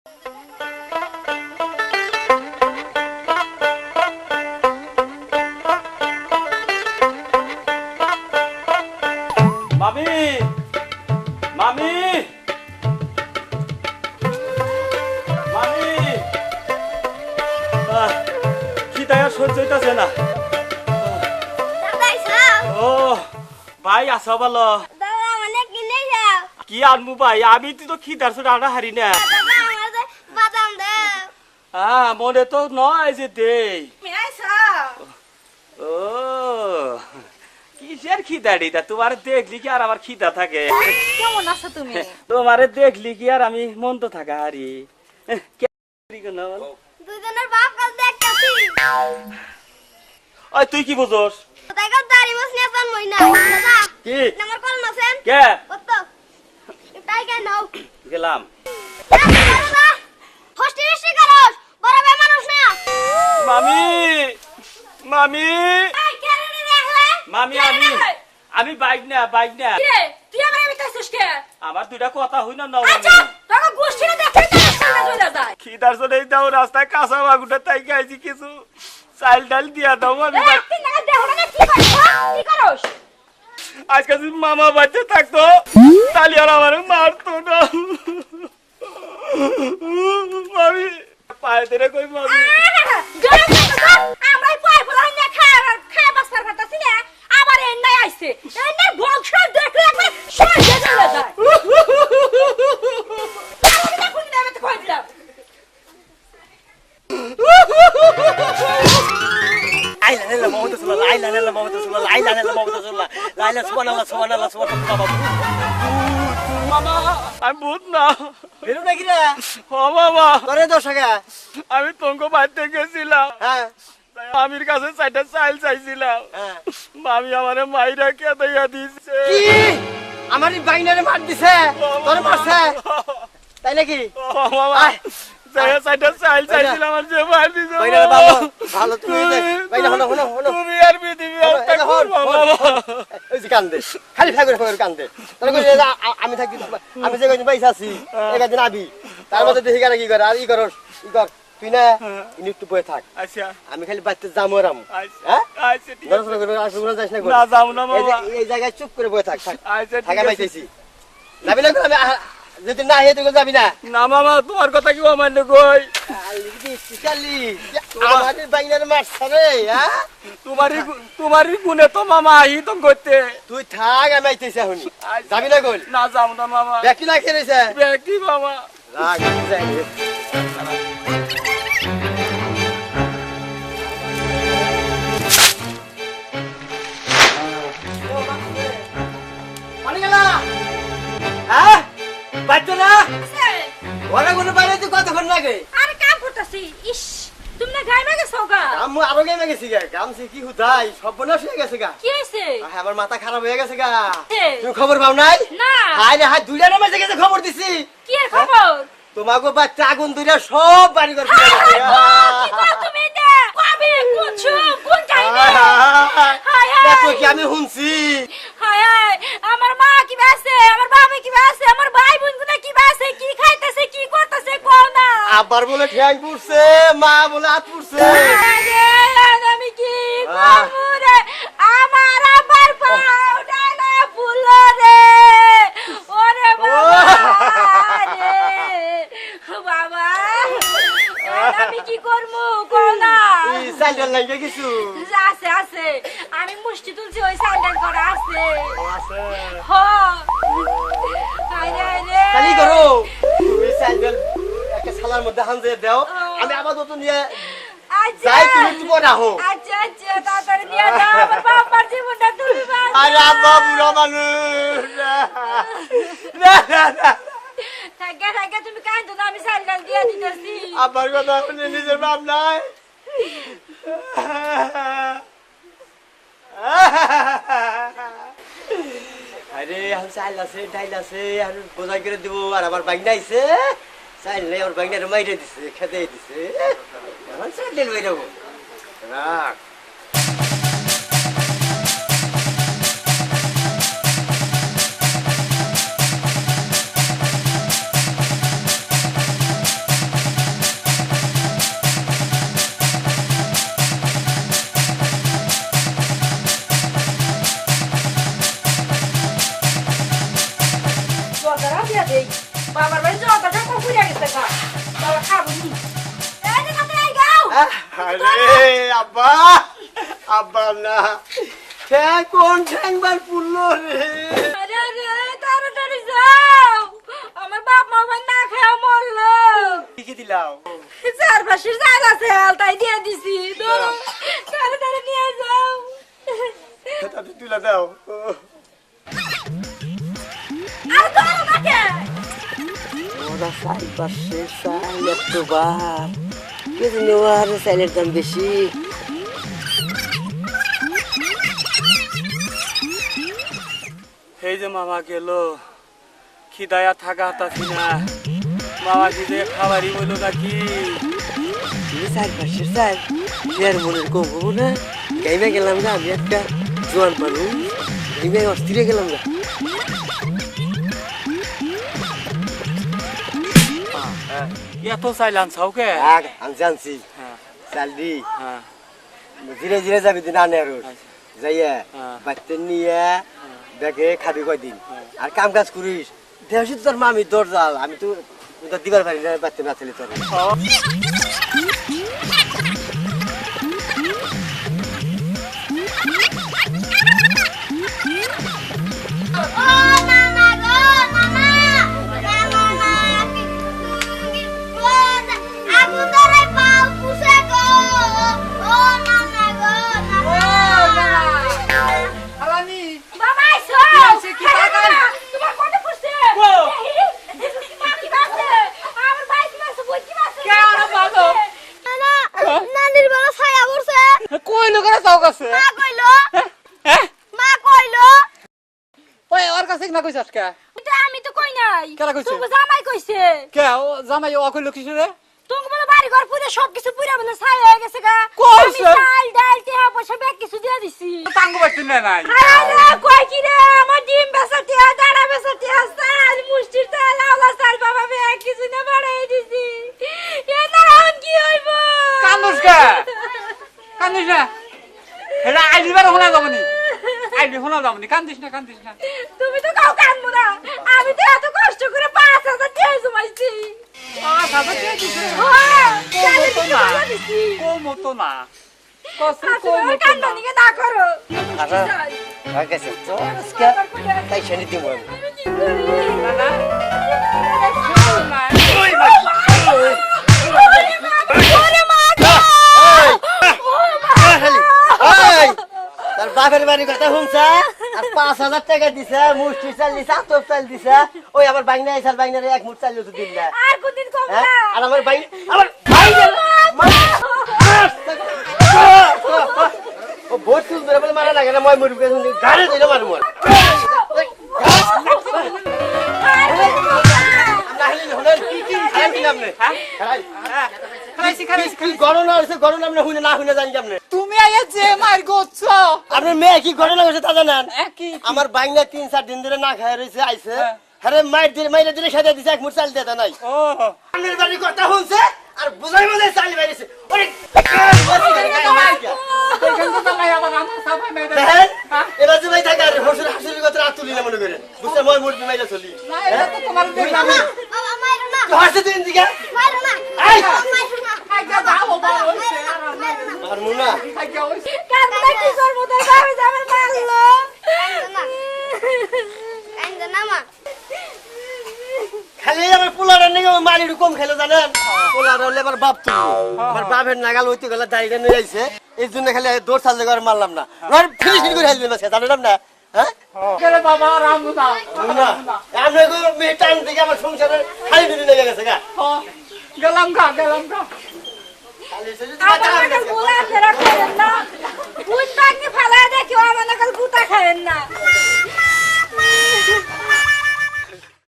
মামি মামি মামি খিদায় আর সহ্য হইতাছে না। ও ভাই আসো ভালো কি আনবো ভাই, আমি তো খিদার ছোট আনা হারি না। হ্যাঁ মনে তো নয় যে দেই। ও কিসের খিদা দিদা, তোমার দেখলি কি আর আমার খিদা থাকে? কেমন আছো তুমি? তোমারে দেখলি কি আর আমি মন তো থাকা হারি? দুজনের বাপ কাল দেখতাছি। ওই তুই কি বুঝোস? তাই কত দাড়ি মোছ নিয়ে পান মই না দাদা কি নাম্বার কল নছেন কে কত তাই কেন নাও গেলাম দাদা হস্টি হস্টি করস বড় বে মানুষ না। মামি মামি এই কেন রে দেখলে মামি আমি বাইক না কে তুই আমারে মিটাছিস কে? আমার দুইটা কথা হই না নাও আচ্ছা মামি। তোকে গোষ্ঠীটা দেখে তো সামনে চলে যায়। খিদার জন্য এই দাও রাস্তায় কাঁচা বাগুটা তাই খাইছি, কিছু চাল ডাল দিয়া দাও আমি। এই তুই না দেহ না কি করছ? কি করছ? আজকে যদি মামা বাচ্চা থাকতো তাহলে আর আমার মারতো না। মামি পায়ে ধরে কই মামি আমরাই পাই বলাই না খায় বাসবার ফাটাছি না আবার এন্নাই আইছে এন্নার বংশ দেখলে একবার সরে চলে যায়। আমি না কোন নামে তো কই দিলাম আইলা মোহাম্মদ রাসূলুল্লাহ আইলা মোহাম্মদ রাসূলুল্লাহ আইলা মোহাম্মদ রাসূলুল্লাহ লাইলা সুবহানাল্লাহ সুবহানাল্লাহ সুবহানাল্লাহ বাবা মামা আমি ভূত না। বেরু নাকি রে ও মামা তোরে দশাকা আমি তোমাকে বাড়িতে গেছিলাম, হ্যাঁ আমির কাছে চাইটা চাইল চাইছিলাম, হ্যাঁ মামি আমারে মাইরা কে দিয়া দিছে। কি আমারই বাইনারে মার দিছে তোরে মারছে তাই নাকি? ও মামা আয়, চাইটা চাইল চাইছিলাম আর যে মার দিছে। বাইনারে বাবা ভালো তুমি বাইনা হলো হলো হলো তুমি আর পৃথিবী একটা করবা মামা। ওই যে কান্দে খালি ফাগরে কান্দে তোরে কই আমি থাকি আমি যে কই পয়সা আছি একা দিন আবি তার মধ্যে দেখি গানা কি করে আর ই করস ই কর তুই না ইনি একটু বয়ে থাক আচ্ছা আমি খালি বাড়িতে যামরাম হ্যাঁ আচ্ছা ঠিক আছে। গরম করে আসলে যাস না না যাও না মামা। এই জায়গায় চুপ করে বয়ে থাক আচ্ছা ঠিক থাকা আছে। পাইতেছি যাবি না আমি যদি না হেতু যাবি না না মামা তোমার কথা কি অমান্য কই? আমাদের বাইনার মারছে রে হ্যাঁ তোমারই গুণে তো মামা আহি তো করতে। তুই থাক আমি আইতেছি এখন যাবি না কই না যাও না মামা। ব্যাকি না খেয়ে রয়েছে কি মামা রাগ যাই হ্যাঁ বাচ্চা না ওরা কোনো বাইরে তুই কতক্ষণ লাগে আরে কাম করতেছি ইস তুমি না গাইমা গেছো গা? আমি আরো গেমে গেছি গা গামছি কি হুদাই সর্বনাশ হয়ে গেছে গা কি হইছে? আমার মাথা খারাপ হয়ে গেছে গা কে? তুমি খবর পাও নাই না হাই রে হাই দুইটা নামে গেছে খবর দিছি কি এর খবর? তোমাকে বাচ্চা আগুন দুইটা সব বাড়ি করে হায় হায় গো, কি কর তুমি দে কবে কুছু কোন টাইমে হায় হায় কি আমি শুনছি হায় হায় আমার মা কি আছে আমার বাবা কি আছে আমার ভাই বোনগুলো কি আছে কি খাইতেছে কি করতেছে কোন না আবার বলে ঠ্যাং পুড়ছে মা বলে হাত পুড়ছে আরে আমি কি করব রে আমার আবার পাও ডালা ফুল রে ওরে বাবা রে বাবা আমি কি করব কোন না এই সাইকেল লাগে কিছু আছে আছে আমি মুষ্টি তুলছি ওই স্যান্ডেল করা আছে আছে হ আরে আরে খালি করো তুমি সাইকেল একটা সালার মধ্যে হানজে দাও আমি আবার নতুন নিয়ে আচ্ছা যাই তুমি একটু পরে আহো আচ্ছা আচ্ছা তাড়াতাড়ি নিয়ে যাও আমার বাবার জীবনটা তুমি বাঁচাও আরে আব্বা বুড়া মানুষ থাকে থাকে তুমি কাঁদো না আমি স্যান্ডেল দিয়ে দিতেছি আব্বার কথা শুনে নিজের বাপ নাই আরে আমি চাইল আছে ডাইল আছে আর বোঝাই করে দিব আর আবার বাইক নাইছে চাইল নেই ওর বাইক নাই মাইরে দিছে খেতে দিছে এখন স্যান্ডেল বাইরাবো রাখ আরে আব্বা আব্বা না কে কোন ঠ্যাংবার পুরলো রে আরে আরে তাড়াতাড়ি যাও আমার বাপ মা ভাই না খেয়ে মরলো কি দিলাও চারপাশের জায়গা আছে তাই দিয়ে দিছি ধরো তাড়াতাড়ি নিয়ে যাও তাতে তুলে দাও আর ধরো নাকে ওরা সাই পাশে সাই একবার কে জানে ওর সাইলের দাম বেশি এই যে মামা গেল খিদায়া থাকা হাতাছি না মামা কি যে খাবারই বললো নাকি তুমি সাই পাশে সাই শেয়ার মনের কম হবো না গাইমে গেলাম না আমি একটা জোয়ান মানুষ গাইমে অস্থিরে গেলাম না এত চাইলাম সাউকে আনছি আনছি হ্যাঁ চালদি হ্যাঁ ধীরে ধীরে যাবি দিন আনে আর যাইয়া হ্যাঁ। বাচ্চা নিয়ে দেখে খাবি কয়দিন আর কাম কাজ করিস দেহসি তোর মামি দরজাল আমি তো তোর দিবার পারি না বাচ্চা না ছেলে তোর ও নানা গো নানা নানা না আবু তোরে পাও পুষে গো ও নানা গো নানা হালানি মামা আইছো কি টাকা? তোমার কত পড়ছে ও। মা কি বাসে আমার ভাই কি বাসে বই কি বাসে কে আর বাবা? নানা নানির বেলা ছায়া পড়ছে কই লোকেরা চাও কাছে মা কইলো হ্যাঁ মা কইলো ওই ওর কাছে না কইছস কে এটা আমি তো কই নাই কারা কইছে? তুমি জামাই কইছে কে ও জামাই ও কইলো কিছু রে তুমি বলে বাড়ি ঘর পুরো সব কিছু পুরা মানে ছাই হয়ে গেছে গা কইছে? আমি চাল ডাল টিয়া পয়সা ব্যাগ কিছু দিয়ে দিছি টাঙ্গু বাচ্চা না নাই আরে কই কি রে আমার ডিম বেচা টিয়া দাঁড়া বেচা টিয়া চাল মুষ্টির চাল আওলা চাল বাবা ব্যাগ কিছু না বাড়াই দিছি এ না রান কি হইব কান্দুস কে কান্দিস না হেলা আইলিবার হনা যাবনি আইলি হনা যাবনি কান্দিস না তুমি তো কাউ কানবো না আমি তো এত কষ্ট করে 5,000 টিয়া জমাইছি হ্যাঁ চালের কিছু বাড়া দিছি মতো না কষ্ট আসলে কান্দানিকে না করো আচ্ছা ঠিক আছে তো আজকে তাই শনি দিব আমি না না তার বাপের বাড়ি কথা শুনছা আর 5,000 টাকা দিছে মুষ্টি চাল দিছে আতপ চাল দিছে ওই আমার বাইনা আইসার বাইনারে এক মুঠ চাল তো দিন না আর কোনদিন কম হ্যাঁ না আর আমার বাইনা ও বহুত চুল ধরে বলে মারা লাগে না মই মরু গেছে গাড়ি দিলে মারু মর আমরা হেলি হলেন কি খাই কি নামনে হ্যাঁ কি গণনা হইছে গণনা আমরা হইনা না হইনা জানি কেমনে তুমি আইয়া যে মার গোছ আপনার মেয়ে কি গণনা হইছে তা জানেন কি আমার বাইনা 3-4 দিন ধরে না খায় রইছে আইছে আরে মাইরে দিলে খেতে দিছে এক মুঠ চাল দিতে নাই ও আমার বাড়ি কথা শুনছে আর বুঝাই বুঝাই চাল বাইরেছে ওরে দেখেন এবার যে ভাই থাকে আর হাসুরি কথা আর তুলি না মনে করে বুঝতে মই মুরবি মাইরা চলি বাবা মাইরো না তো হাসতে দিন দিকে মাইরো না এই মাইরো না আর মুনা কান্দা কি করবো তাই ভাবে যে আমার মারলো কাইন্দা না মা খালি আমার পোলার নিয়ে মালির কম খেলো জানেন পোলার হলে আমার বাপ তুলবো আমার বাপের নাগাল হইতে গেলে দাঁড়িয়ে নিয়ে আইছে এই জন্য খালি দৌড় চাল জায়গা মারলাম না ফিনিশিং করে হেলবে মাসে জানেন না হ্যাঁ বাবা রাম না মুনা আমরা মেয়ে টাইম থেকে আমার সংসারের খালি দিনে লেগে গেছে গা গেলাম গা খালি সে যদি আমার নাকাল গুলা ফেরা খাইেন না বুঝ বাগনি ফালা দেখি আমার নাকাল গুতা খাইেন না